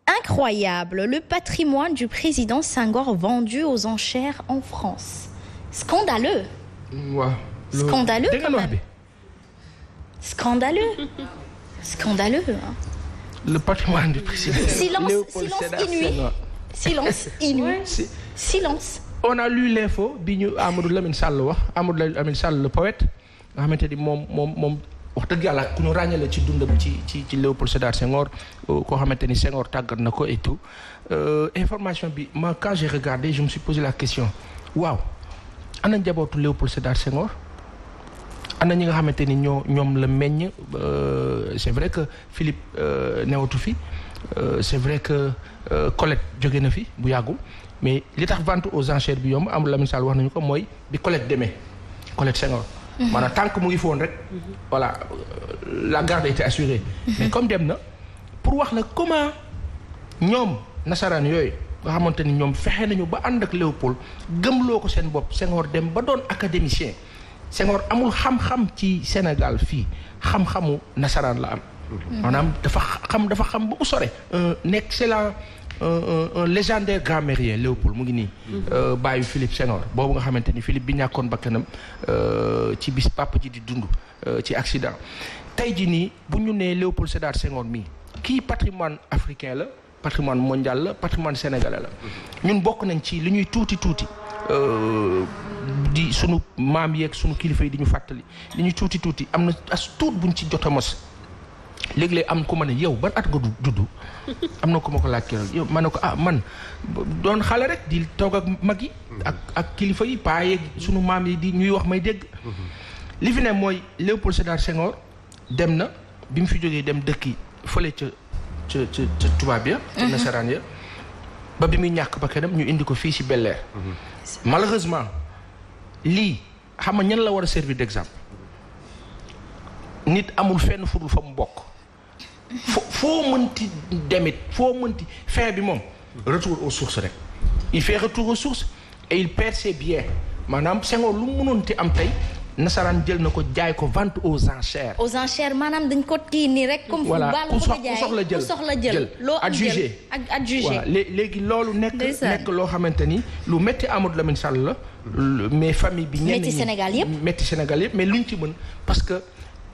Incroyable, le patrimoine du président Senghor vendu aux enchères en France. Scandaleux. waaw Scandaleux quand même. Scandaleux. Scandaleux. Hein. Le patrimoine du président. Silence inouï. Silence. On a lu l'info bi ñu Amadou Lamine Sall wax Amadou Lamine Sall le poète nga xamante ni moom wax dëgg yàlla ku ñu ràññale ci dundam ci Léopold Sédar Senghor koo xamante ni Senghor tàggat na ko et tout information bi quand j'ai regardé je me suis posé la question waaw ana njabootu Léopold Sédar Senghor ana ñi nga xamante ni ñoom la meññ c'est vrai que Philippe newatu fi c'est vrai que Colette jóge na fi bu yàggul mais li tax vente aux enchères bi yomb Amadou Lamine Sall wax nañu ko mooy bi Colette demee Colette Senghor maanaam tant que mu ngi foon rek voilà la garde était assurée mais comme dem na pour wax la comment ñoom nasaraan yooyu nga xamante ni ñoom fexe nañu ba ànd ak Léopold gëmloo ko seen bopp Senghor dem ba doon académicien Senghor amul xam-xam ci Sénégal fii xam-xamu nasaraan la am maanaam dafa xam ba mu sore un excellent un légendaire grammairien Léopold mu ngi nii bàyyi Philippe Senghor boobu nga xamante ni Philippe bi ñàkkoon bakkanam ci bis papa ji di dund ci accident tey ji nii bu ñu nee Léopold Sédar Senghor mii kii patrimoine africain la patrimoine mondial la patrimoine sénégalais la ñun bokk nañ ci li ñuy tuuti di sunu maam yeeg sunu kilifa yi di ñu fàttali li ñuy tuuti am na as tuut buñ ci jot a mos léeg-léeg am ko ma ne yow ban at nga juddu am na ko ma ko laaj keroog yow ma ne ko man doon xale rek di toog ak mag yi ak kilifa yi paa yeeg sunu maam yi di ñuy wax may dégg li fi ne mooy Léopold Sédar Senghor dem na bi mu fi jógee dem dëkki fële ca tubaab ya ca nasaraan ya ba bi muy ñàkk ba kenam ñu indi ko fii ci Bel Air malheureusement lii xam nga ñan la war a servir d'exemple nit amul fenn fudul fa mu bokk foo mënti demit foo mënti fin bi moom retour aux sources rek il fait retour aux sources et il perd ses biens maanaam Senghor lu mu mënoon ti am tey nasaraan jël na ko jaay ko vente aux enchères. aux enchères maanaam dañ ko tii nii rek. comme voilà ku soxla jël loo am jël adjugé voilà léegi loolu nekk loo xamante ni lu métti Amadou Lamine Sall la. mais famille bi. ñenn ñi métti Sénégal yëpp mais luñ ci mën parce que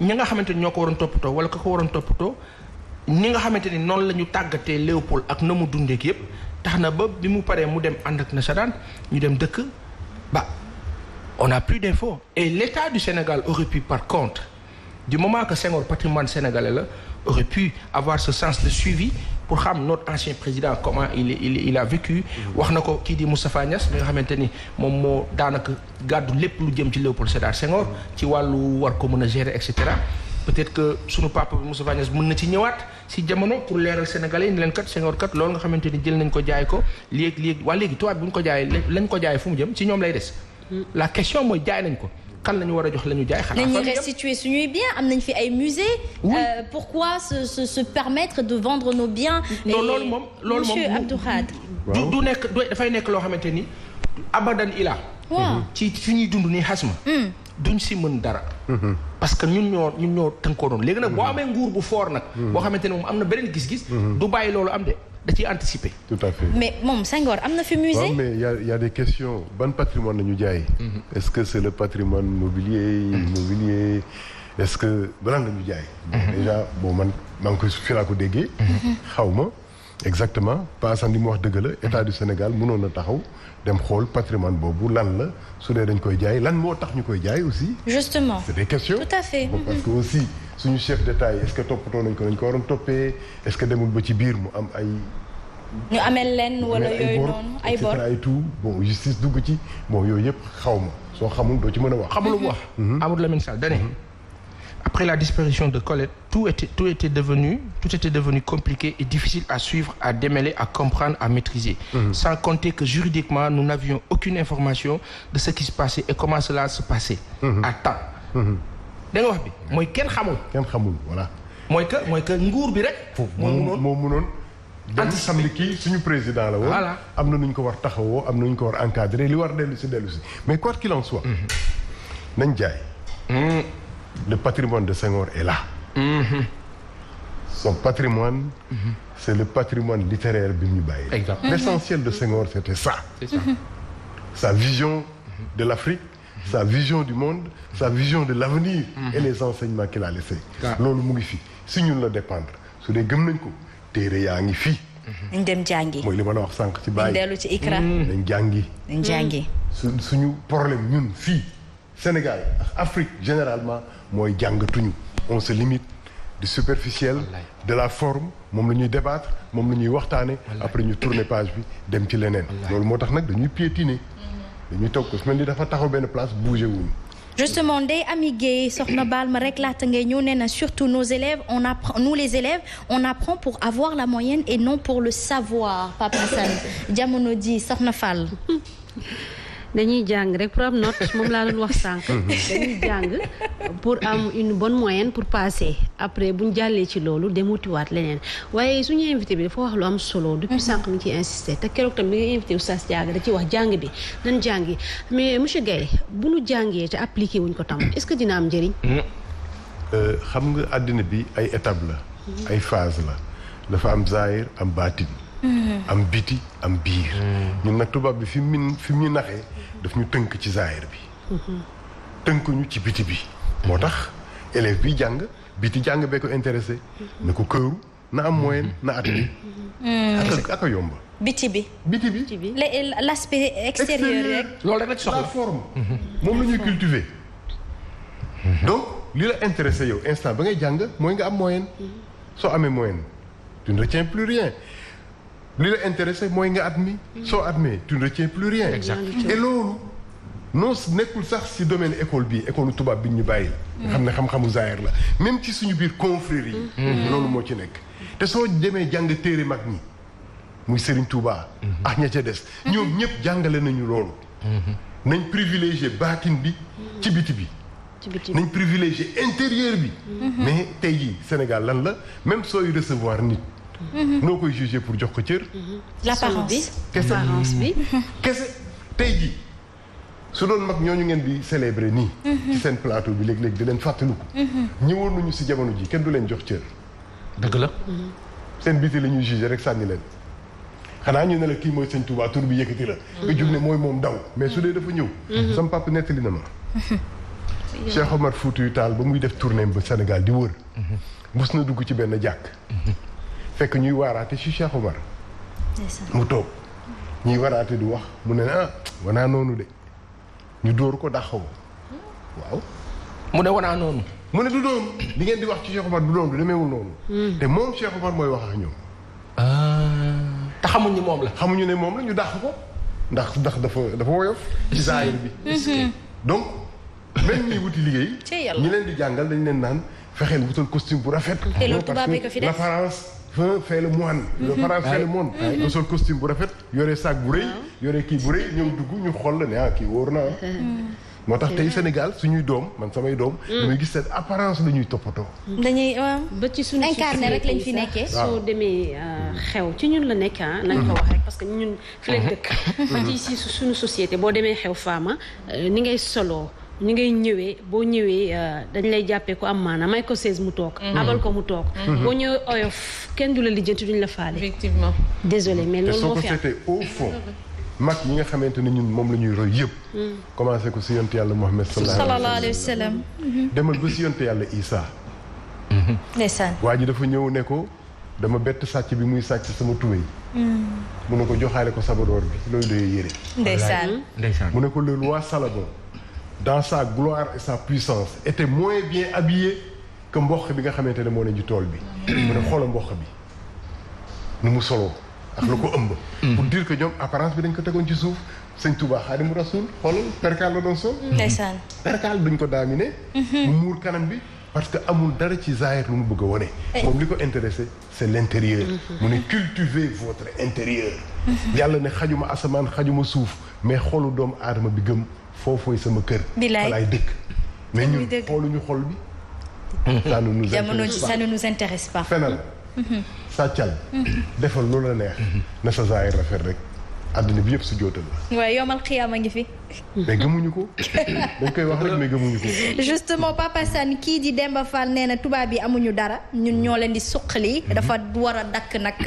ñi nga xamante ni ñoo ko waroon toppatoo wala ka ko waroon toppatoo ñi nga xamante ni noonu la ñu tàggatee Léopold ak na mu dundeek yëpp tax na ba bi mu paree mu dem ànd ak nasaraan ñu dem dëkk ba. On n'a plus d'infos. Et l'État du Sénégal aurait pu, par contre, du moment que Senghor, patrimoine sénégalais, là, aurait pu avoir ce sens de suivi pour savoir notre ancien président, comment il a vécu. Wax na ko kii di Moustapha Niasse mi nga xamante ni moom moo daanaka gàddu lépp lu jëm ci Léopold Sédar Senghor ci wàllu war ko mën a gérer et cetera. Peut-être que sunu papa bi Moustapha Niasse mën na ci ñëwaat si jamono pour leeral sénégalais yi ni leen kat Senghor kat loolu nga xamante ni jël nañ ko jaay ko léegi tubaab bi ñu ko jaayee lañ ko jaayee fu mu jëm ci ñoom lay des. La question mooy jaay nañ ko kan la ñu war a jox la ñu jaay. xanaa nañu restituer suñuy biens am nañ fi ay musées. Oui. Pourquoi se permettre de vendre nos biens. non loolu moom monsieur Abdou Khadre. du nekk dafay nekk loo xamante ni abadan ila. waaw ci fi ñuy dund nii xasma. duñ si mën dara. parce que ñun ñoo tënkoo noonu léegi nag boo amee nguur bu fort nag. boo xamante ne moom am na beneen gis-gis. du bàyyi loolu am de. da ciy anticiper. tout à fait mais moom Senghor am na fi musée. waaw mais y a des questions ban patrimoine la ñu jaay. est-ce que c'est le patrimoine mobilier immobilier est-ce que balaa nga ñu jaay. déjà bon man maa ngi koy fi laa ko déggee. xaw ma exactement Paasan li mu wax dëgg la état du Sénégal mënoon na taxaw dem xool patrimoine boobu lan la su dee dañ koy jaay lan moo tax ñu koy jaay aussi. justement c'est des questions. tout à fait. Bon, parce que aussi. suñu chef d'État yi est-ce que toppatoo nañ ko waroon toppee est-ce que demul ba ci biir mu am ay. ñu amel leen wala yooyu noonu ay bor et tout bon justice dugg ci bon yooyu yëpp xaw ma soo xamul doo ci mën a wax. xamul mu wax. Amadou Lamine Sall dane après la disparition de Colette tout était devenu compliqué et difficile à suivre à démêler à comprendre à maîtriser. Sans compter que juridiquement nous n'avions aucune information de ce qui se passait et comment cela se passait. À temps. da nga wax bi mooy kenn xamul voilà. mooy que nguur bi rek. moo mënoon. dem xam ni kii suñu président la woon. voilà am na nu ñu ko war taxawoo am na nu ñu ko war encadrer li war dellu si mais quoi qu'il en soit. nañ jaay. le patrimoine de Senghor est là. Son patrimoine, c'est le patrimoine littéraire bi ñu bàyyi. L'essentiel de Senghor, c'était ça. C'est ça. Sa vision de l'Afrique, sa vision du monde, sa vision de l'avenir et les enseignements qu'il a laissés. Loolu mu ngi fi si ñun la dépendre su dee gëm nañ ko téere yaa ngi fi. nañ dem jàngi. mooy li ma la wax sànq ci bàyyi. nañ dellu ci Ikra. nañ jàngi. nañ jàngi. suñu problème ñun fii Sénégal ak Afrique généralement mooy jàngatuñu on se limite du superficiel de la forme moom la ñuy débattre moom la ñuy waxtaane après ñu tourner page bi dem ci leneen loolu moo tax nag dañuy piétiner dañuy toog ko su mel ni dafa taxaw benn place bougé wuñu justement Ndeye Amy Guèye soxna baal ma rek laata ngay ñëw nee na surtout nos élèves on apprend nous les élèves on apprend pour avoir la moyenne et non pour le savoir Papa Assane jamono ji soxna Fall. dañuy jàng rek pour am note moom laa doon wax sànq. dañuy jàng pour am une bonne moyenne pour passer après bu ñu jàllee ci loolu dem wutiwaat leneen waaye suñu invité bi dafa wax lu am solo. depuis sànq mi ciy insister te keroog tam bi nga invité Oustaz Diaga da ciy wax jàng bi nan jàngi mais monsieur Guèye bu ñu jàngee te appliqué wuñ ko tam est-ce que dina am njëriñ. xam nga àddina bi ay étape la. ay phase la dafa am zaahir am baatin. am biti am biir. ñun nag tubaab bi fi mu ñu naxee daf ñu tënk ci zaahir bi. tënk ñu ci biti bi. moo tax élève bi jàng biti jàng bee ko intéressé. na ko këru na am moyenne na at bi. ak a yomb. biti bi. biti bi. l'aspect extérieur rek. loolu rek la ci soxla la forme. moom la ñuy cultiver. donc li la intéressé yow instant ba ngay jàng mooy nga am moyenne. soo amee moyenne tu ne retiens plus rien. li la intéressé mooy nga admis soo admis tu ne retiens plus rien. Exact. et loolu non nekkul sax si domaine école bii école tubaab bi ñu bàyyi. nga xam ne xam-xamu zaahir la même ci suñu biir confrérie yi. loolu moo ci nekk. te soo demee jàng téere mag ñi muy Serigne Touba. ak ña ca des. ñoom ñëpp jàngale nañu loolu. nañ privilégié baatin bi ci biti bi. nañ privilégié intérieur bi. mais tey jii Sénégal lan la même sooy recevoir nit. noo koy jugé pour jox ko cër. l'apparence bi. kese tey jii su doon mag ñooñu ngeen di célébrer nii. ci seen plateau bi léeg-léeg di leen fàttaliku. ñëwoon nañu si jamono ji kenn du leen jox cër. dëgg la. seen biti la ñuy jugé rek sànni leen. xanaa ñu ne la kii mooy sëñ Touba tur bi yëkkati la. nga jug ne mooy moom daw mais su dee dafa ñëw. sama papa nettali na ma. Cheikh Omar Foutiyou Tall ba muy def tournée ba Sénégal di wër. mus na dugg ci benn jàkk. fekk ñuy waaraate ci Cheikh Omar. mu toog ñuy waaraate di wax mu ne wanaa noonu de ñu dóor ko dàqaw waaw. mu ne wanaa noonu. mu ne du noonu li ngeen di wax ci Cheikh Omar du noonu du demeewul noonu. te moom Cheikh Omar mooy wax ak ñoom. te xamuñ ni moom la. xamuñu ne moom la ñu dàq ko ndax dafa woyof. ci zaahir bi. donc même ñuy wuti liggéey. ñi leen di jàngal dañ leen naan fexeel wutal costume bu rafet. te loolu tubaab bi ko fi def l'apparence fait le moine. l'apparence fait le monde. nga sol costume bu rafet yore sac bu rëy. yore kii bu rëy ñëw dugg ñu xool la ne kii wóor na moo tax tey Sénégal suñuy doom man samay doom. damay gis seen apparence la ñuy toppatoo. dañuy ba ci suñu incarné rek lañ fi nekkee. soo demee xew ci ñun la nekk nañ ko wax rek parce que ñun fi lañ dëkk. ba ci si suñu société boo demee xew faama ni ngay soloo ni ngay ñëwee boo ñëwee dañ lay jàppee ko am maanaam may ko seize mu toog. abal ko mu toog. boo ñëwee oyof kenn du la lijjanti duñ la faale. effectivement. désolé mais loolu moo fi am te soo ko seetee au fond. mag ñi nga xamante ne ñun moom la ñuy roy yëpp. commencé ko si yonte yàlla Muhammad sallallahu alayhi wa sallam. demal ba si yonte yàlla Isa. ndeysaan. waa ji dafa ñëw ne ko dama bett sàcc bi muy sàcc sama tubéy. mu ne ko joxaale ko sabadoor bi looy doyee yére. ndeysaan. mu ne ko le roi Salomon dans sa gloire et sa puissance était moins bien habillé que mboq bi nga xamante ne moo ne ji tool bi. mu ne xoola mboq bi nu mu soloo ak la ko ëmb. pour dire que ñoom apparence bi dañ ko tegoon ci suuf sëñ Touba Xaadimu Rasuul xoolal perkaal la doon sol. ndeysaan. perkaal duñ ko daamine. mu muur kanam bi parce que amul dara ci zaahir lu mu bëgg a wone. moom li ko intéressé c'est l'intérieur. mu ne cultivez votre intérieur. yàlla ne xajuma asamaan xajuma suuf mais xolu doomu aadama bi gëm foofooy sama kër. bilaay falaay dëkk. mais ñun xooluñu xol bi. ça ne nous intéresse pas. fenal sàccal defal loolu la neex na sa zaahir rafet rek àddina bi yëpp su jootal la waaye yomal xiyaama ngi fi mais gëmuñu ko dañ koy wax rek mais gëmuñu ko. justement Papa Sane kii di Demba Fall nee na tubaab yi amuñu dara ñun ñoo leen di suqali. dafa war a dakk nag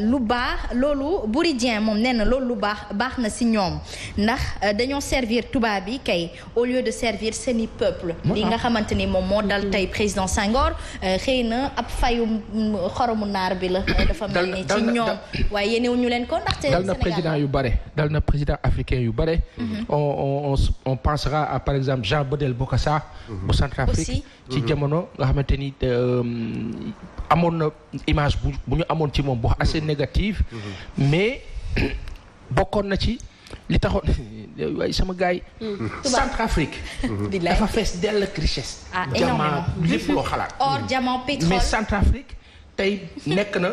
lu baax loolu Buri Dieng moom nee na loolu lu baax na si ñoom ndax dañoo servir tubaab yi kay au lieu de servir seeni peuple. li nga xamante ni moom moo dal tey président Senghor xëy na ab fayu xoromu naar bi la. dafa mel ni ci ñoom waaye yéenewuñu leen ko ndaxte. dal na président yu bare dal na président africain yu bare. on pensera à par exemple Jean Bedel Bokassa bu Centrafrique ci jamono nga xamante ni amoon na image bu ñu amoon ci moom bu assez négative mais bokkoon na ci li taxoon waaye sama gars yi Centrafrique dafa fees dell ak richesse diamant lépp loo xalaat or diamant pétrole mais Centrafrique tey nekk na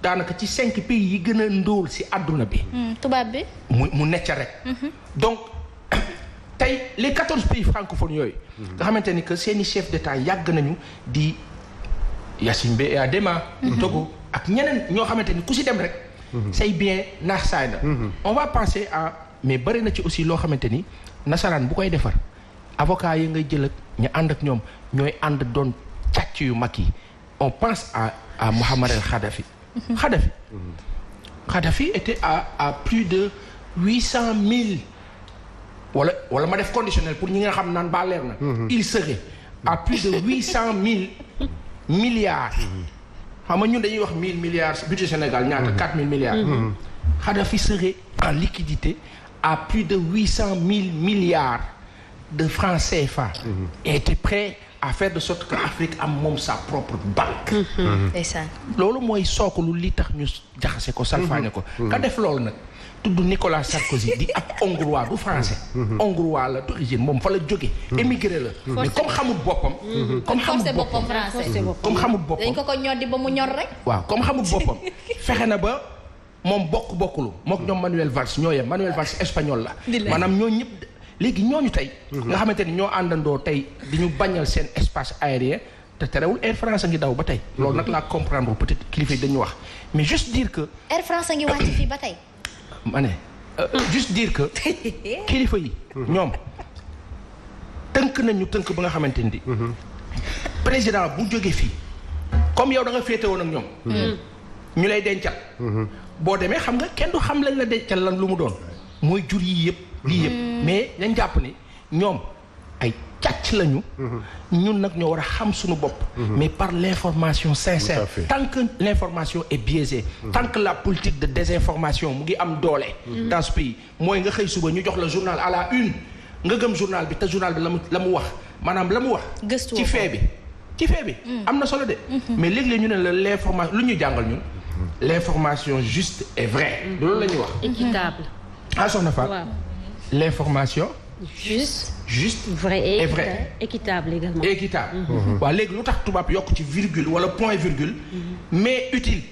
daanaka ci 5 pays yi gën a ndóol si àdduna bi tubaab bi mu necca rek donc tey les 14 pays francophones yooyu nga xamante ni que seeni chef d'état yàgg nañu di Yassine Bey Adema Togo ak ñeneen ñoo xamante ni ku si dem rek say bien naax saay na on va penser à mais bëri na ci aussi loo xamante ni nasaraan bu koy defar avocat yi ngay jël ak ñu ànd ak ñoom ñooy ànd doon càcc yu mag yi on pense à Mohamed El Khadafi Khadafi était à plus de 800 000 wala ma def conditionnel pour ñi nga xam naan ba leer na il serait à plus de 800 000 milliards xam nga ñun dañuy wax 1000 milliards budget Sénégal ñaata 4000 milliards Kadhafi serait en liquidité à plus de 800 000 milliards de francs CFA et était prêt à faire de sorte que Afrique am moom sa propre banque loolu mooy sookalu li tax ñu jaxase ko salfaañe ko ka def loolu nag tudd Nicolas Sarkozy di ab hongrois du français hongrois la d'origine moom fa la jóge émigré la mais comme xamul boppam comme xamul boppam dañ ko ñoddi ba mu ñor rek waaw comme xamul boppam fexe na ba moom bokkulu mook ñoom Manuel Valls ñoo yem Manuel Valls espagnol la maanaam ñoo ñëpp léegi ñooñu tey nga xamante ni ñoo àndandoo tey di ñu bañal seen espace aérien te terewul Air France a ngi daw ba tey loolu nag laa comprendre peut-être kilifa yi dañu wax mais juste dire que Air France a ngi wàcc fii ba tey ma ne juste dire que kilifa yi ñoom tënk nañu tënk ba nga xamante ni président bu jógee fii comme yow da nga féete woon ak ñoom ñu lay dencal boo demee xam nga kenn du xam lañ la dencal lan lu mu doon mooy jur yi yëpp lii yëpp mais dañ jàpp ni ñoom ay càcc lañu ñun nag ñoo war a xam suñu bopp mais par l'information sincère tant que l'information est biaisée tant que la politique de désinformation mu ngi am doole dans ce pays mooy nga xëy suba ñu jox la journal à la une nga gëm journal bi te journal bi la mu wax maanaam la mu wax ci fee bi am na solo de mais léeg-léeg ñu ne la l'information lu ñu jàngal ñun l'information juste et vraie loolu la ñuy wax équitable soxna Fa l'information juste vrai et vrai équitable également équitable waaw léegi lu tax tubaab yokk ci virgule wala point virgule mais utile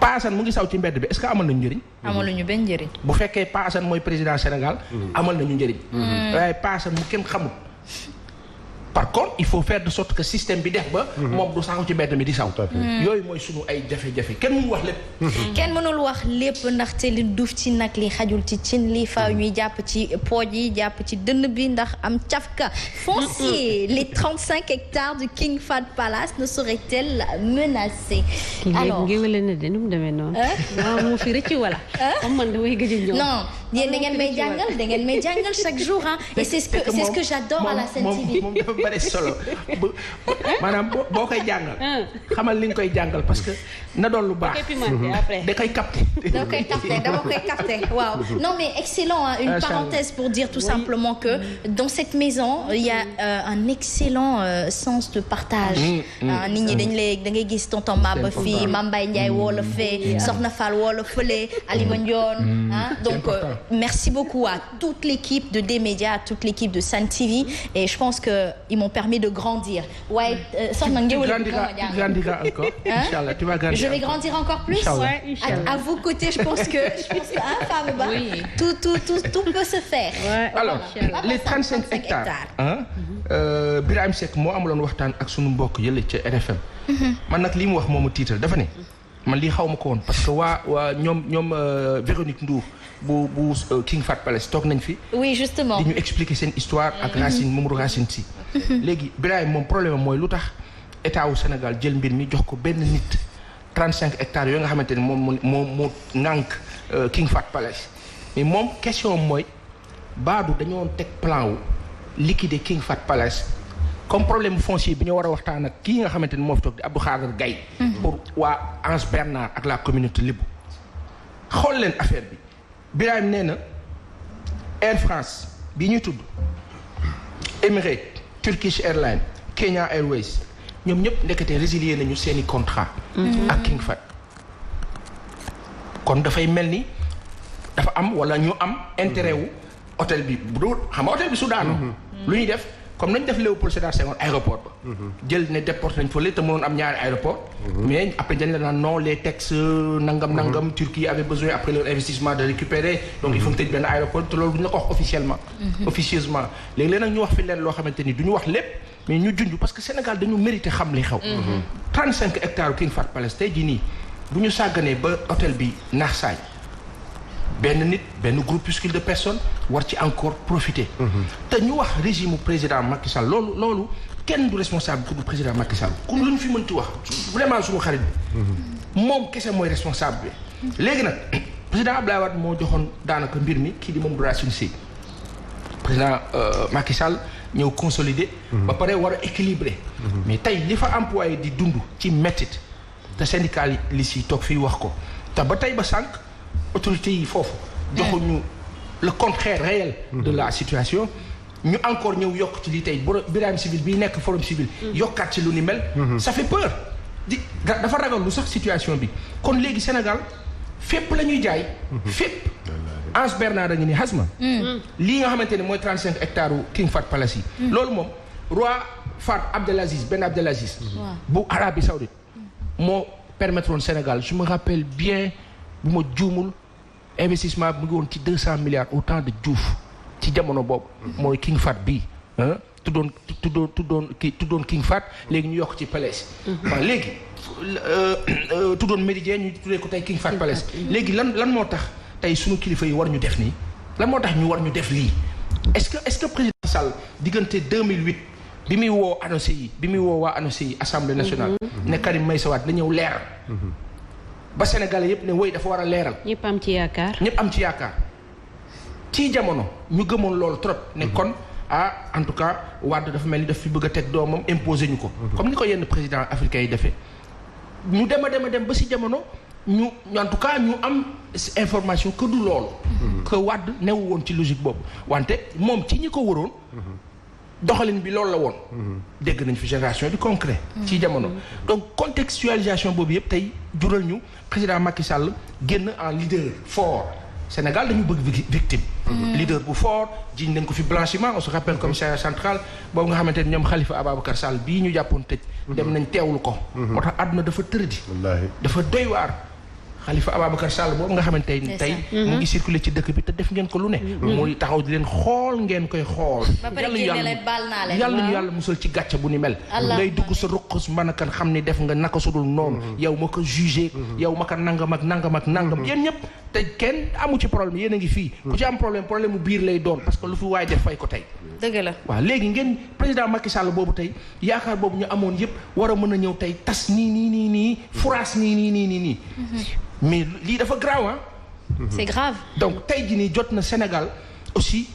Pa Assane mu ngi saw ci mbedd bi est-ce que amal nañu njëriñ amaluñu benn njëriñ bu fekkee Pa Assane mooy président Sénégal amal nañu njëriñ waaye Pa Assane mu kenn xamul par contre il faut faire de sorte que système bi def ba moom du saxu ci mbedd mi di saw yooyu mooy sunu ay jafe-jafe kenn mënul wax lépp kenn mënul wax lépp ndaxte li duuf ci nag li xajul ci cin li faaw ñuy jàpp ci pooj yi jàpp ci dënn bi ndax am cafka foncier les 35 hectares du King Fahd Palace ne seraient-ils menacés alors ngéwale na de nu mu demee noonu waaw moo fi rëcc wala comme man damay gëj a ñëw non yéen da ngeen may jàngal chaque jour et c'est ce que j'adore à la Sen TV bari solo maanaam boo koy jàngal xamal li nga koy jàngal parce que na doon lu baax da koy capter dama koy capter waaw non mais excellent hein, une parenthèse pour dire tout simplement que dans cette maison il y a un excellent sens de partage nit ñi dañ lay da ngay gis tonton Maba fii Mame Mbaye Ndiaye woo la fee Soxna Fall woo la fële Alima Ndione donc merci beaucoup à toute l'équipe de D-Média à toute l'équipe de Sen TV et je pense que ils m'ont permis de grandir. Ouais, tu grandiras encore. Inch'Allah, tu vas grandir. Je vais grandir encore plus. Ouais, à vos côtés, je pense que femme, oui. tout peut se faire. Ouais. Alors, les 35 hectares. Birahim Seck moo amuloon waxtaan ak sunu mbokk yële ca RFM. Man nag li mu wax moomu titre dafa ne man lii xaw ma ko woon parce que waa ñoom Véronique Ndour bu King Fahd Palace toog nañ fi. oui justement di ñu expliquer seen histoire ak Racine Mamadou Racine Sy. léegi Birahim moom problème mooy lu tax état wu Sénégal jël mbir mi jox ko benn nit 35 hectares yooyu nga xamante ne moo ŋànk King Fahd Palace mais moom question mooy baadu dañoo teg plan wu liquider King Fahd Palace. comme problème foncier bi ñu war a waxtaan ak kii nga xamante ni moo fi toog di Abdou Khader Gaye pour waa Anse Bernard ak la communauté lébu xool leen affaire bi Birahim nee na Air France bi ñuy tudd Emirates Turkish Airlines Kenya Airways ñoom ñëpp ndekete résilier nañu seeni contrat ak King Fahd kon dafay mel ni dafa am wala ñu am intérêt wu hôtel bi bu dul xam nga hôtel bi su daanoo lu ñuy def comme nañ def Léopold Sédar Senghor aéroport ba jël ne déporté nañ fële te mënoon am ñaari aéroport mais après dañ la naan non les textes nangam Turquie avait besoin après leur investissement de récupérer donc il faut que tëj benn aéroport te loolu du ñu la ko wax officieusement léegi nag ñu wax fi leen loo xamante ni du ñu wax lépp mais ñu junj parce que Sénégal dañu mérité xam li xew 35 hectares King Fahd Palace tey jii nii bu ñu sàgganee ba hôtel bi naax saay benn groupuscule de personnes war ci encore profiter. te ñu wax régime mu président Macky Sall loolu kenn du responsable ku du président Macky Sall. ku lu ñu fi mënti wax vraiment suñu xarit bi. moom kese mooy responsable bi. léegi nag président Abdoulaye Wade moo joxoon daanaka mbir mi kii di Mamadou Racine Sy président Macky Sall ñëw consolider. ba pare war a équilibrer. mais tey li fa employé di dund ci mettit te syndicalistes yi toog fii wax ko te ba tey ba sànq. autorités yi foofu joxuñu le contraire réel de la situation ñu encore ñëw yokk ci lii tey Birahim Civil bii nekk forum civil yokkaat ci lu ni mel ça fait peur dafa ragal lu sax situation bi kon léegi Sénégal fépp la ñuy jaay fépp Anse Bernard a ngi ni Hasma lii nga xamante ne mooy 35 hectares u King Fahd Palace yi loolu moom roi Fahd Abdelaziz Ben Abdelaziz bu Arabie Saoudite moo permettre woon Sénégal je me rappelle bien bu ma juumul investissement bi mu ngi woon ci 200 milliards au temps de Diouf ci jamono boobu mooy King Fahd bii tuddoon King Fahd léegi ñu yokk ci Palace waaw léegi tuddoon Méridien ñu tuddee ko tey King Fahd Palace léegi lan moo tax tey suñu kilifa yi war ñu def nii lan moo tax ñu war ñu def lii est-ce que président Sall diggante 2008 bi muy woo annoncé yi bi muy woo waa annoncé yi assemblée nationale ne Karim Meïssa Wade la ñëw leeral ba Sénégalais yëpp ne woy dafa war a leeral. ñëpp am ci yaakaar. ci jamono ñu gëmoon loolu trop. ne kon en tout cas Wade dafa mel ni daf fi bëgg a teg doomam imposer ñu ko. comme ni ko yenn président africain yi defee. ñu dem ba si jamono ñu en tout cas ñu am information que du loolu. que Wade newu woon ci logique boobu wante moom ci ñi ko waroon. doxalin bi loolu la woon. dégg nañ fi génération du concret. ci jamono donc contextualisation boobu yëpp tey jural ñu président Macky Sall génn en leader fort Sénégal dañu bëgg victime. leader bu fort jiñ nañ ko fi blanchiment on se rappelle commissariat central boobu nga xamante ne ñoom Khalifa Ababacar Sall bii ñu jàppoon tëj. dem nañ teewlu ko. moo tax àdduna dafa tëradi. dafa doy waar. Khalifa Ababacar Sall boobu nga xamante ne tey mu ngi circulé ci dëkk bi te def ngeen ko lu ne mooy taxaw di leen xool ngeen koy xool yàlla ñu yàlla musal ci gàcce bu ni mel ngay dugg sa ruqus mën a kan xam ni def nga naka sudul noonu yow ma ko jugé yow ma ko nangam ak nangam yéen ñëpp te kenn amu ci problème yéen a ngi fii ku ci am problème mu biir lay doon parce que lu fi waay def fay ko tey dëgg la waaw léegi ngeen président Macky Sall boobu tey yaakaar boobu ñu amoon yëpp war a mën a ñëw tey tas nii furaas nii mais lii dafa grave ah. c'est grave. donc tey jii nii jot na Sénégal aussi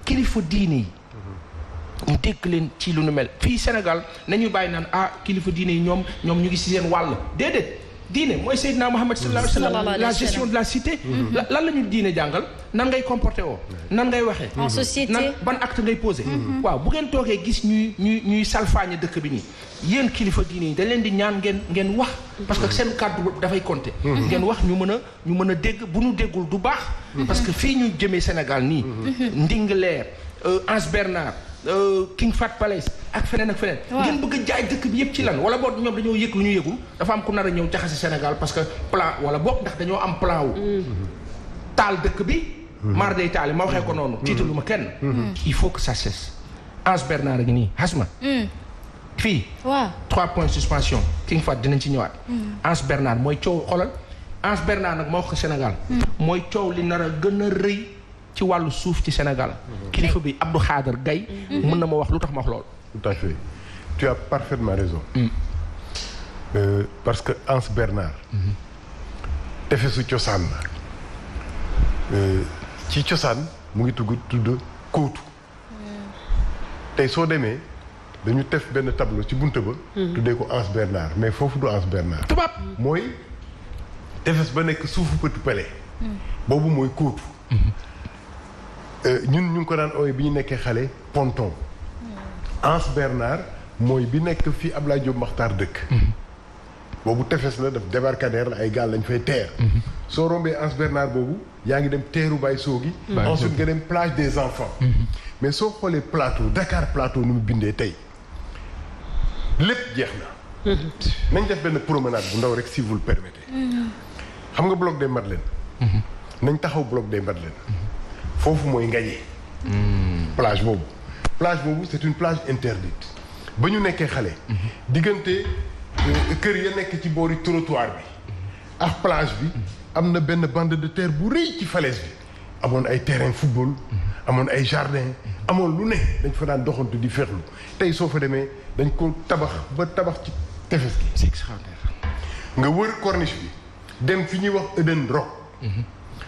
kilifa diine yi. ñu dégg leen ci lu nu mel fii Sénégal nañu bàyyi naan kilifa diine yi ñoom ñu ngi ci seen wàll déedéet diine mooy Seydina Mohamed sallallahu alayhi wa sallam la gestion de la cité. lan la ñu diine jàngal nan ngay comporté woo nan ngay waxee. en société ban acte ngay posé. waaw bu ngeen toogee gis ñuy salfaañe dëkk bi nii yéen kilifa diine yi dañ leen di ñaan ngeen wax. parce que seen kàddu dafay compter. ngeen wax ñu mën a dégg bu ñu déggul du baax. parce que fii ñu jëmee Sénégal nii. Ndingler Anse Bernard King Fahd Palace ak feneen. ngeen bëgg a jaay dëkk bi yëpp ci lan wala boog ñoom dañoo yëg lu ñu yëgul dafa am ku nar a ñëw jaxase Sénégal parce que plan wala boog ndax dañoo am plan wu. taal dëkk bi. maar day taali ma waxee ko noonu. tiitalu ma kenn. il faut que ça cesse. Anse Bernard a ngi nii Hasma. fii. waaw 3 points suspension King Fahd dinañ ci ñëwaat. Anse Bernard mooy coow xoolal Anse Bernard nag moo wax ko Sénégal. mooy coow li nar a gën a rëy ci wàllu suuf ci Sénégal. kilifa bi Abdou Khader Gaye mën na ma wax lu tax ma wax loolu. tout à fait tu as parfaitement raison. Parce que Anse Bernard. tefesu cosaan la. ci cosaan mu ngi tudd kóotu. tey soo demee dañu tef benn tableau ci bunte ba. tuddee ko Anse Bernard mais foofu du Anse Bernard. tubaab mooy tefes ba nekk suufu Petit Pelé. boobu mooy kóotu. ñun ñu ngi ko daan ooyee bi ñu nekkee xale ponton. Anse Bernard mooy bi nekk fii Abdoulaye Diop Makhtar dëkk. boobu tefes la daf débarcadère la ay gaal lañ fay teer. soo rombee Anse Bernard boobu yaa ngi dem teeru Baye Sogui. ensuite nga dem plage des enfants. mais soo xoolee plateau Dakar plateau nu mu bindee tey lépp jeex na. nañ def benn promenade bu ndaw rek si vous le permettez. xam nga bloc des Madeleines. nañ taxaw bloc des Madeleines. foofu mooy Ngaye. plage boobu c'est une plage interdite. ba ñu nekkee xale. diggante kër ya nekk ci boori trottoir bi. ak plage bi am na benn bande de terre bu rëy ci falaise bi. amoon ay terrain football. amoon ay jardin amoon lu ne dañ fa daan doxantu di feexlu tey soo fa demee dañ ko tabax ba tabax ci tefes gi. c'est extraordinaire. nga wër corniche bi dem fi ñuy wax Eden Rock.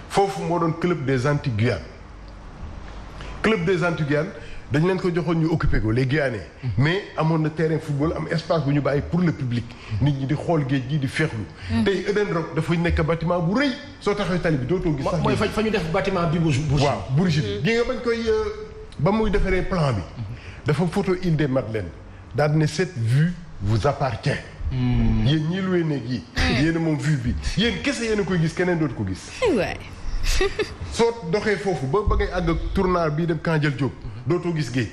foofu moo doon club des Antilles-Guyane. club des Antilles-Guyane dañ leen ko joxoon ñu occupé ko les Guyanais. mais amoon na terrain football am espace bu ñu bàyyi pour le public. nit ñi di xool géej gi di feexlu. tey Eden Rock dafa nekk bâtiment bu rëy soo taxawee tali bi dootoo gis. sax mooy fa ñu def bâtiment bi Bourges. waaw Bourges bi. gi nga bañ koy ba muy defaree plan bi. dafa photo île des Madeleines daal ne cette vue vous appartient. yéen ñii luwee néeg yi. yéen a moom vue bi yéen kese yéen a koy gis keneen dootu ko gis. soo doxee foofu ba ngay àgg tournal bii dem Kandial Diop. dootoo gis géej.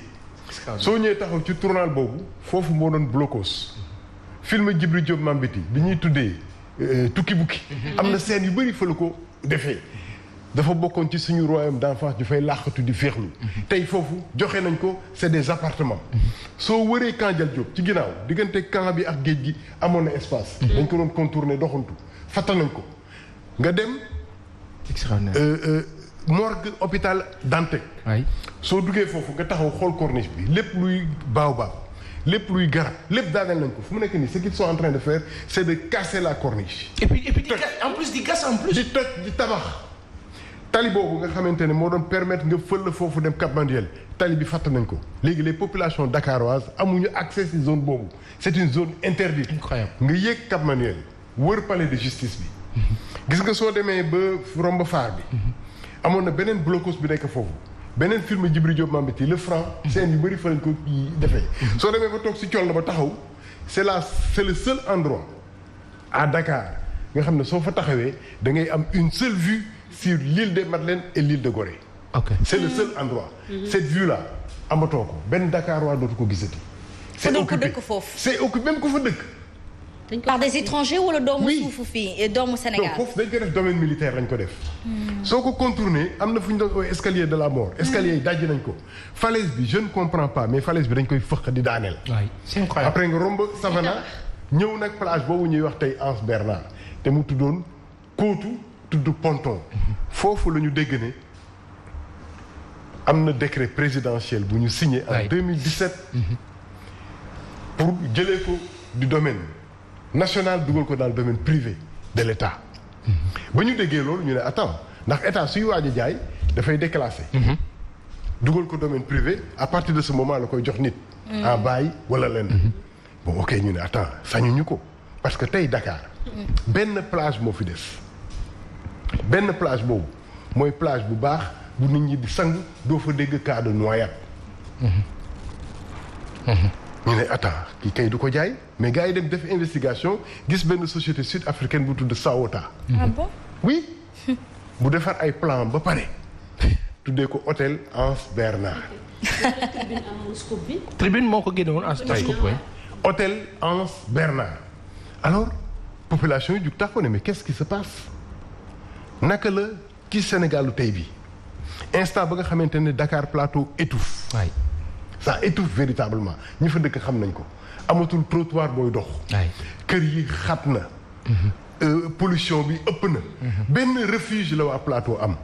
soo ñëwee taxaw ci tournal boobu foofu moo doon blocos. film Djibril Diop Mambéty bi ñuy tuddee tukki bukki. am na scène yu bëri fa la ko defee. dafa bokkoon ci suñu royaume d'enfance ñu fay làqatu di féexlu. tey foofu joxe nañ ko c'est des appartements. soo wëree Kandial Diop ci ginnaaw diggante camp bi ak géej gi amoon na espace. dañ ko doon contourner doxantu fàttal nañ ko nga dem. extraordinaire. morgue hôpital Dantec. waay soo duggee foofu nga taxaw xool corniche bi lépp luy baobab lépp luy garab lépp daaneel nañ ko fu mu nekk nii ce qu'ils sont en train de faire c'est de casser la corniche. et puis en plus di gas en plus. di toj di tabax. tali boobu nga xamante ne moo doon permettre nga fël foofu dem Cap Manuel tali bi fàtt nañ ko léegi les populations dakaroises amuñu accès ci zone boobu c'est une zone interdite. incroyable nga yéeg Cap Manuel wër palais de justice bi. gis nga soo demee ba romb faar bi. amoon na beneen blocos bi nekk foofu beneen film Djibril Diop Mambéty le franc scène yu bëri fa lañ ko defee. soo demee ba toog ci col la ba taxaw c'est le seul endroit à Dakar nga xam ne soo fa taxawee da ngay am une seule vue sur l'île des Madeleines et l'île de Gorée. ok c'est le seul endroit. cette vue là amatoo ko benn Dakar waa dootu ko gisati. c'est occupé c'est occupé même ku fa dëkk. par des étrangers wala doomu suufu fii doomu Sénégal. donc foofu dañ ko def domaine militaire lañ ko def. soo ko contourné am na fu ñu doon escalier de la mort. escalier yi dajji nañ ko. falaise bi je ne comprends pas mais falaise bi dañ koy fëq di daaneel. waay c'est incroyable. après nga romb Savana ñëw nag plage boobu ñuy wax tey Anse Bernard te mu tuddoon Kootu tudd Ponton. foofu la ñu dégg ne am na décret présidentiel bu ñu signé. en 2017. pour jëlee ko du domaine national dugal ko dans le domaine privé de l'État. ba ñu déggee loolu ñu ne attends ndax état suy waaj a jaay dafay déclasser. dugal ko domaine privé à partir de ce moment la koy jox nit. en bail wala lenn. bon ok ñu ne attends sañuñu ko parce que tey Dakar. benn plage moo fi des. benn plage boobu mooy plage bu baax bu nit ñi di sangu doo fa dégg cas de noyade. ñu ne attends kii kay du ko jaay mais gars yi dem def investigation gis benn société sud-africaine bu tudd Sawota. ah bon oui bu defar ay plan ba pare tuddee ko hôtel Anse Bernard. tribune moo ko génne woon en scope. hôtel Anse Bernard. alors population yi jug taxaw ne mais qu'est-ce qui se passe naka la ci Sénégalu tey bi instant ba nga xamante ne Dakar Plateau étouffe. waay ça étouffe véritablement ñi fa dëkk xam nañ ko amatul trottoir booy dox. kër yi xat na. pollution bi ëpp na. benn refuge la waa plateau am.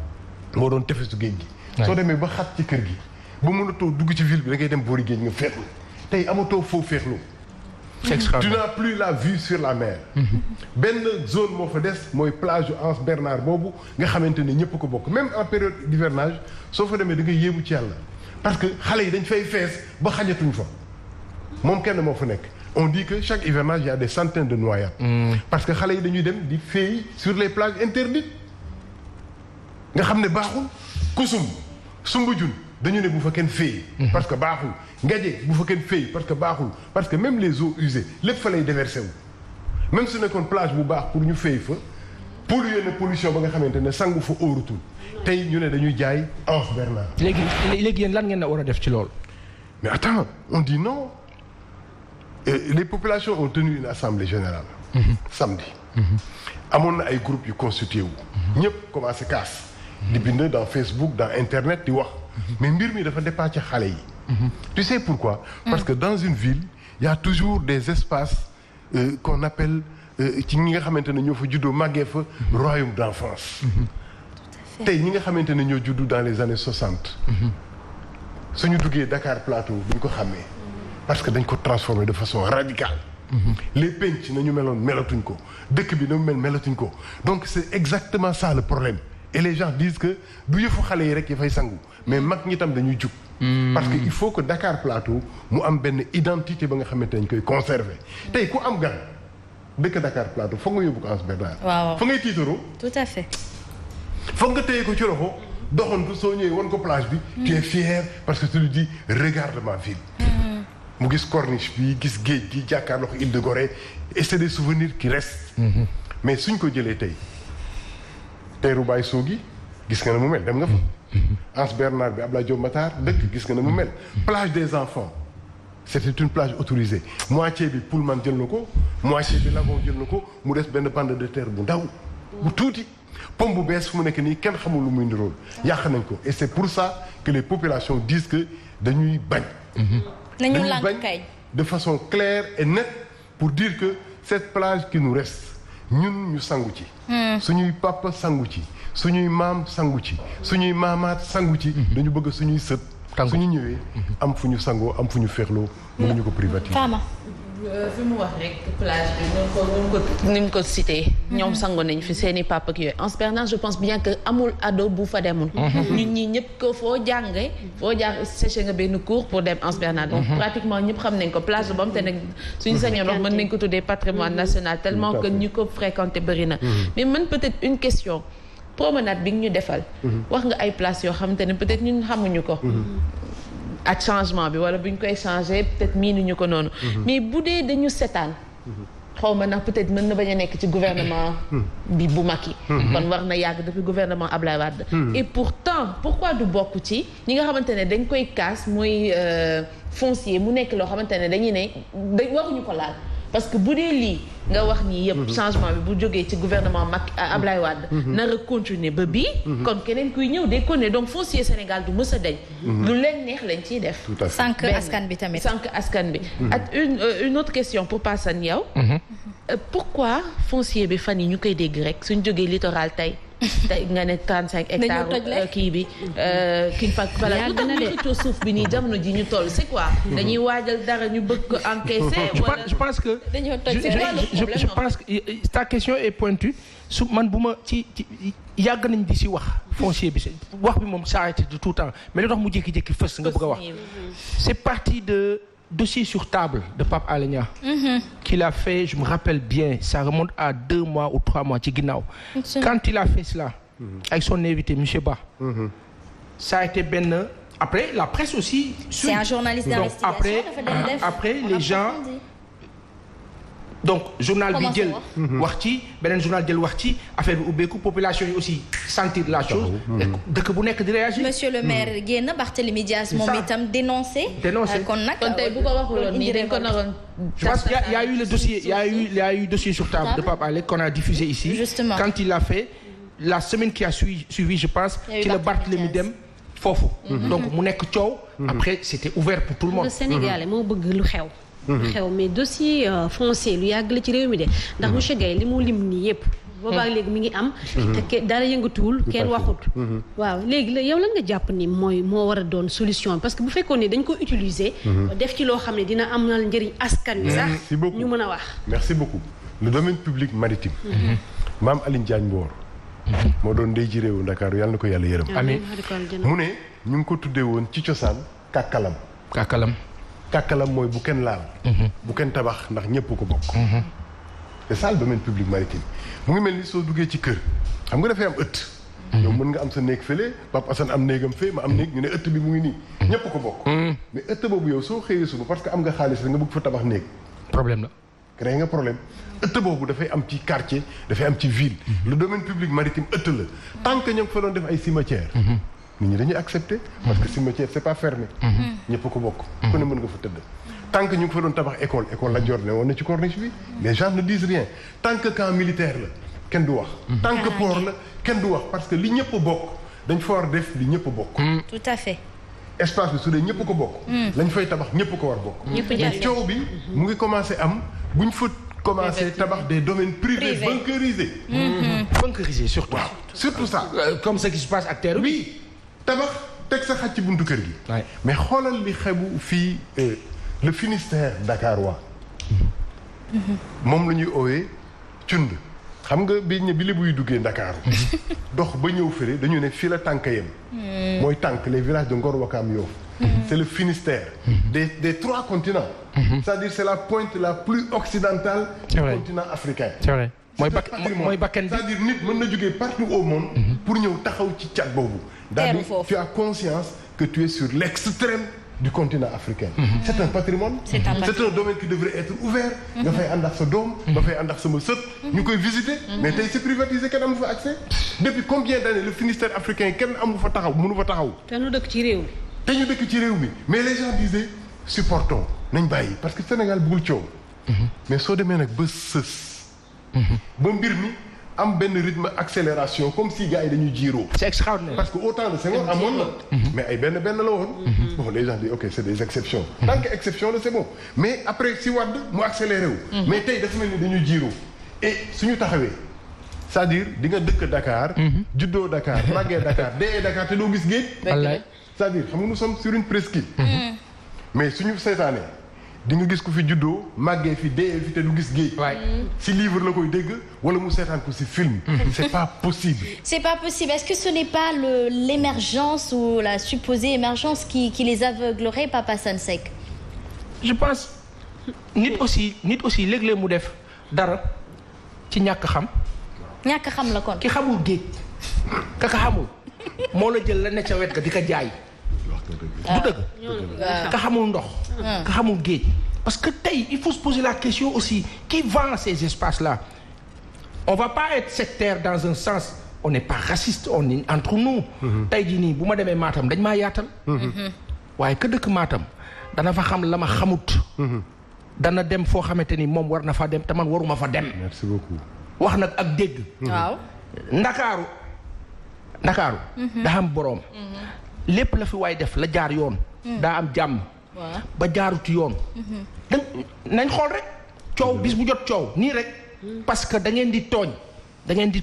moo doon tefesu géej gi. soo demee ba xat ci kër gi ba mënatoo dugg ci ville bi da ngay dem boori géej nga féexlu tey amatoo foo féexlu. tu n'as plus la vue sur la mer. benn zone moo fa des mooy plage yu Anse Bernard boobu nga xamante ne ñëpp ko bokk même en période d'hivernage soo fa demee da ngay yéemu ci yàlla parce que xale yi dañ fay fees ba xajatuñ fa moom kenn moo fa nekk. on dit que chaque hivernage il y a des centaines de noyades. parce que xale yi dañuy dem di féey sur les plages interdites nga xam ne baaxul kusum Soumbédioune dañu ne bu fa kenn féey. parce que baaxul Ngaje bu fa kenn féey parce que baaxul parce que même les eaux usées lépp fa lay déversé wu. même su nekkoon plage bu baax pour ñu féey fa pollué na pollution ba nga xamante ne sangu fa óorutul tey ñu ne dañuy jaay Anse Bernard. léegi yéen lan ngeen na war a def ci loolu. mais attends on dit non. Les populations ont tenu une assemblée générale. Samedi. amoon na ay groupes yu constitué wu. ñëpp commencé kaas. di bind dans Facebook dans internet di wax. mais mbir mi dafa dépassé xale yi. tu sais pourquoi. parce que dans une ville il y a toujours des espaces qu'on appelle ci ñi nga xamante ne ñoo fa juddoo màggee fa royaume d'enfance. tey ñi nga xamante ne ñoo juddu dans les années 60. suñu duggee Dakar Plateau duñ ko xàmmee. parce que dañ ko transformé de façon radicale. les penc nañu meloon melatuñ ko dëkk bi na mu melatuñ ko donc c'est exactement ça le problème et les gens disent que du yëfu xale yi rek yi fay sangu mais mag ñi tam dañuy jug. parce que il faut que Dakar Plateau mu am benn identité ba nga xamante dañ koy conserver tey ku am gan dëkk Dakar Plateau foog nga yóbbu ko Anse Bernard. waaw foog ngay tiitaroo. tout à fait. foog nga téye ko ci loxo doxantu soo ñëwee wan ko plage bi. tu es fier parce que tu lui dis regarde ma ville. mu gis corniche bi gis géej gi jàkkaarloo Île de Gorée et c'est des souvenirs qui restent. mais suñ ko jëlee tey teeru Baye Sogui gis nga ne mu mel dem nga fa. Anse Bernard bi Abdoulaye Diop Matar dëkk gis nga ne mu mel. plage des enfants c'était une plage autorisée moitié bi Pullman jël na ko moitié bi Lagon jël na ko mu des benn bande de terre bu ndaw bu tuuti pom bu bees fu mu nekk nii kenn xamul lu muy nirool yàq nañ ko et c'est pour ça que les populations disent que dañuy bañ. nañu lànk kay de façon claire et nette pour dire que cette plage qui nous reste ñun ñu sangu ci. suñuy papa sangu ci suñuy maam sangu ci suñuy maamaat sangu ci. dañu bëgg suñuy sët. suñu ñëwee am fu ñu sangoo am fu ñu féexloo. mënuñu ko privatiser. Fama. fi mu wax rek plage bi ni mu ko cité. ñoom sango nañ fi seen i papa ak yooyu Anse Bernard je pense bien que amul ado bu fa demul. ñun ñi ñëpp ko foo jàng séché nga benn cours pour dem Anse Bernard. donc pratiquement ñëpp xam nañ ko plage ba mu te nag suñu sañoon wax mën nañ ko tuddee patrimoine national tellement que ñu ko fréquenté bëri na. mais man peut-être une question promenade bi ñu defal. wax nga ay places yoo xamante ne peut-être ñun xamuñu ko. ak changement bi wala bu ñu koy changer peut-être miinuñu ko noonu. mais bu dee dañu setaan. xaw ma nag peut-être mën na bañ a nekk ci gouvernement bi bu Macky. kon war na yàgg depuis gouvernement Ablaye Wade. et pourtant pourquoi du bokk ci ñi nga xamante ne dañ koy kaas mooy foncier mu nekk loo xamante ne dañuy ne waruñu ko laal. parce que bu dee lii nga wax nii yëpp changement bi bu jógee ci gouvernement Macky Ablaye Wade nar a continuer ba bii kon keneen kuy ñëw day continuer donc foncier Sénégal du mës a dañ lu leen neex lañ ciy def sànq askan bi tamit sànq askan bi ak une autre question pour Passane yow pourquoi foncier bi fan yi ñu koy dégg rek suñ jógee littoral tey nga ne 35 hectares kii bi King Fahd Palace lu tax ñu xëccoo suuf bi nii jamono ji ñu toll c'est quoi dañuy waajal dara ñu bëgg ko encaisser wala je pense que je pense que ta question est pointue su man bu ma ci yàgg nañ di si wax foncier bi wax bi moom s'arrête de tout temps mais lu tax mu jékki-jékki fës nga bëgg a wax c'est parti de dossier sur table de Pape Alé Niang qu'il a fait, je me rappelle bien, ça remonte à 2 mois ou 3 mois ci ginnaaw. Quand il a fait cela avec son invité monsieur Ba ça a été benn après la presse aussi suit. C'est un journaliste d'investigation. Après les gens donc journal bi jël wax ci beneen journal jël wax ci affaire bi ubbeeku population yi aussi sentir la chose dëkk bu nekk di réagir. monsieur le maire génn Barthélémy Dias moom itam dénoncé kon nag kon tey bu ko waxuloon nii dañ ko naroon. je pense qu'il y a eu le dossier il y a eu dossier sur table de Pape Alé qu'on a diffusé ici. Justement. Quand il l'a fait la semaine qui a suivi je pense ci la Barthélémy dem foofu. donc mu nekk coow. après c'était ouvert pour tout le monde. le Sénégalais moo bëgg lu xew. mais dossier foncier lu yàgg la ci réew mi de ndax monsieur Gaye li mu lim nii yëpp. boobaa léegi mi ngi am. te dara yëngatuwul kenn waxut. waaw léegi yow lan nga jàpp ni moo war a doon solution parce que bu fekkoon ne dañ ko utiliser. def ci loo xam ne dina amal njëriñ askan wi sax. ñu mën a wax. merci beaucoup le domaine public maritime. maam Aline Diagne Mboor. moo doon ndey ji réewu Ndakaaru yàlla na ko yàlla yërëm. amiin mu ne ñu ngi ko tuddee woon ci cosaan kàkkalam. kàkkalam mooy bu kenn laal. bu kenn tabax ndax ñëpp ko bokk. c'est ça le domaine public maritime mu ngi mel ni soo duggee ci kër xam nga dafay am ëtt. yow mën nga am sa néeg fële Pape Assane am néegam fee ma am néeg ñu ne ëtt bi mu ngi nii. ñëpp ko bokk. mais ëtt boobu yow soo xëyee suba parce que am nga xaalis rek nga bëgg fa tabax néeg. problème la. créé nga problème ëtt boobu dafay am ci quartier dafay am ci ville. le domaine public maritime ëtt la. tant que ñoo ngi fa doon def ay cimetière. nit ñi dañuy accepter. parce que cimetière c'est pas fermé. ñëpp ko bokk. ku ne mën nga fa tëdd. tant que ñu ngi fa doon tabax école la jor ne woon na ci corniche bi. les gens ne disent rien tant que camp militaire la kenn du wax. tant que port la kenn du wax parce que li ñëpp bokk dañ fa war def li ñëpp bokk. tout à fait. espace bi su dee ñëpp ko bokk. lañ fay tabax ñëpp ko war bokk. mais coow bi mu ngi commencé am buñ fa commencé tabax des domaines privés bunkerisés. bunkerisés surtout. waaw surtout ça. comme ce qui se passe ak terre bi. oui tabax teg sa xaj ci buntu kër gi. mais xoolal li xebu fii le Finistère dakarois. moom la ñuy oowee cund. xam nga bi lébu yu duggee Ndakaaru dox ba ñëw fële dañu ne fii la tànk yem. mooy tànk les villages de Ngor Wakam Yoff. c'est le Finistère. des 3 continents. c'est-à-dire c'est la pointe la plus occidentale. du continent africain. c'est vrai mooy bakkan bi c'est-à-dire nit mën na jógee partout au monde. pour ñëw taxaw ci cat boobu. daal di tu as conscience que tu es sur l'extrême du continent africain. C'est un patrimoine. C'est un domaine qui devrait être ouvert. nga fay ànd ak sa doom. nga fay ànd ak sama sët. ñu koy visiter. mais tey c'est privatisé kenn amu fa accès. depuis combien d'années le Finistère africain kenn amu fa taxaw mënu fa taxaw. te ñu dëkk ci réew mi. te ñu dëkk ci réew mi mais les gens disaient supportons nañ bàyyi parce que Sénégal bëggul coow. mais soo demee nag ba sës. ba mbir mi am benn rythme accélération comme si gars yi dañuy jiiroo. c'est extraordinaire. parce que autant de Senghor amoon na. mais ay benn la woon. bon les gens disent ok c'est des exceptions. tant que exception la c'est bon mais après si Wade mu accéléré wu. mais tey dafa mel ni dañuy jiiroo. et suñu taxawee c'est-à-dire di nga dëkk Dakar. juddoo Dakar màggee Dakar dee Dakar te doo gis géej. wallaay c'est-à-dire xam nga nous sommes sur une presqu'île. mais suñu seetaanee. di nga gis ku fi juddoo màggee fi dee fi te du gis géej. si livre la koy dégg wala mu seetaan ko si film. c'est pas possible. c'est pas possible. Est-ce que ce n'est pas l'émergence ou la supposée émergence qui les aveuglerait, Papa Assane Seck? je pense nit aussi léeg-léeg mu def dara ci ñàkk xam. ñàkk xam la kon. ki xamul géej ka xamul moo la jël la ne ca wet ga di ko jaay. du dëgg ka xamul ndox ka xamul géej parce que tey il faut se poser la question aussi qui vend ces espaces-là. on va pas être sectaire dans un sens on n'est pas raciste on est entre nous. tey jii nii bu ma demee Matam dañ maa yaatal. waaye ka dëkk Matam dana fa xam la ma xamut. dana dem foo xamante ni moom war na fa dem te man waruma fa dem. merci beaucoup. wax nag ak dégg. waaw. Ndakaaru. daa am boroom. lépp la fi waay def la jaar yoon. daa am jàmm. ba jaarut yoon. nañ xool rek coow bis bu jot coow nii rek. parce que da ngeen di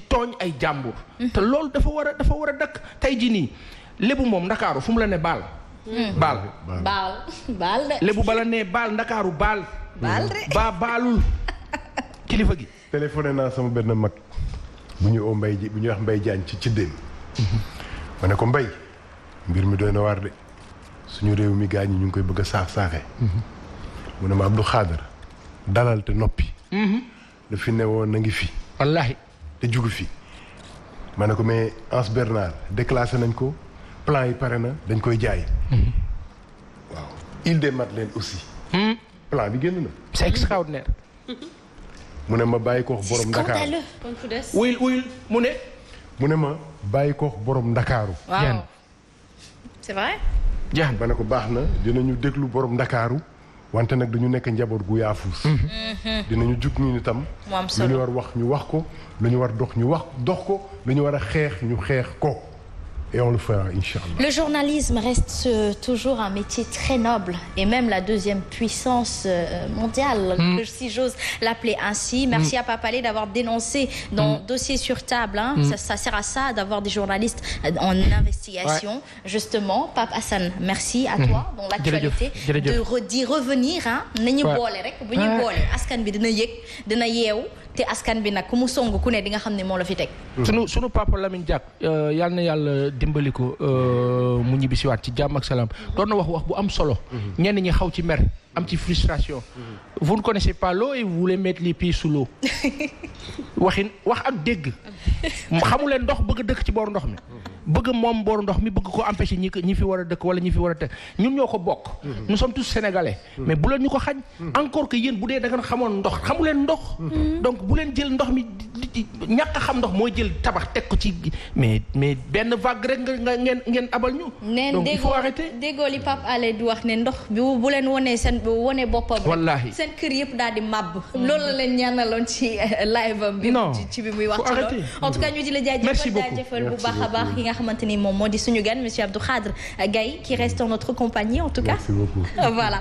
tooñ ay jàmbur. te loolu dafa war a dëkk tey jii nii lébu moom Ndakaaru fu mu la ne baal. baal de. lébu bala ne baal Ndakaaru baal. baalul kilifa gi. téléphoné naa sama benn mag bu ñu oo Mbay bu ñuy wax Mbay Jaañ ci déen. ma ne ko Mbay. mbir mi doy na waar de suñu réew mi gaañ ñi ñu ngi koy bëgg a saaxe mu ne ma Abdou Khadre dalal te noppi. la fi ne woon na ngi fi. wallaahi te jugu fi. ma ne ko mais Anse Bernard déclassé nañ ko plan yi pare na dañ koy jaay. waaw Île des Madeleines aussi. plan bi génn na. c'est extraordinaire. mu ne ma bàyyi ko borom Ndakaaru. wuyul mu ne ma bàyyi ko borom Ndakaaru. waaw. c'est vrai. jaan ba ne ko baax na dinañu déglu borom Ndakaaru wante nag dañu nekk njaboot gu yaafuus. dinañu jug ñu itam. lu ñu war wax ñu wax ko lu ñu war dox ñu dox ko lu ñu war a xeex ñu xeex ko. et on le fera inchallah. Le journalisme reste toujours un métier très noble et même la deuxième puissance mondiale, si j'ose l'appeler ainsi. Merci à Pape Alé d'avoir dénoncé dans Dossier sur table. Ça sert à ça d'avoir des journalistes en investigation. Justement, Pape Assane, merci à toi dans l'actualité d'y revenir. nañu boole rek bu ñu boole askan bi dina yëg dina yeewu te askan bi nag ku mu song ku ne di nga xam ne moo la fi teg. sunu papa Lamine Diack yal na yàlla dimbali ko mu ñibbisiwaat ci jàmm ak salaam doon na wax bu am solo. ñenn ñi xaw ci mer am ci frustration. vous ne connaissez pas l'eau et vous voulez mettre les pieds sous l'eau. wax ak dégg. xamu leen ndox bëgg dëkk ci booru ndox mi. bëgg moom booru ndox mi bëgg ko empêcher ñi fi war a dëkk wala ñi fi war a teg ñun ñoo ko bokk. nous sommes tous sénégalais. mais bu leen ñu ko xañ. encore que yéen bu dee da nga xamoon ndox xamu leen ndox. donc bu leen jël ndox mi ñàkk a xam ndox mooy jël tabax teg ko ci mais benn vague rek nga ngeen abal ñu. donc il faut arrêter déggoo li Pape Alé di wax ne ndox bi bu leen wonee boppam. wallaahi seen kër yëpp daal di màbb. loolu la leen ñaanaloon ci live am bi. ci bi muy wax ci loolu. en tout cas ñu di la jaajëfal bu baax a baax yi nga xamante ni moom moo di suñu gan monsieur Abdou Khadre Gaye qui reste en notre compagnie en tout cas. Merci beaucoup. Voilà.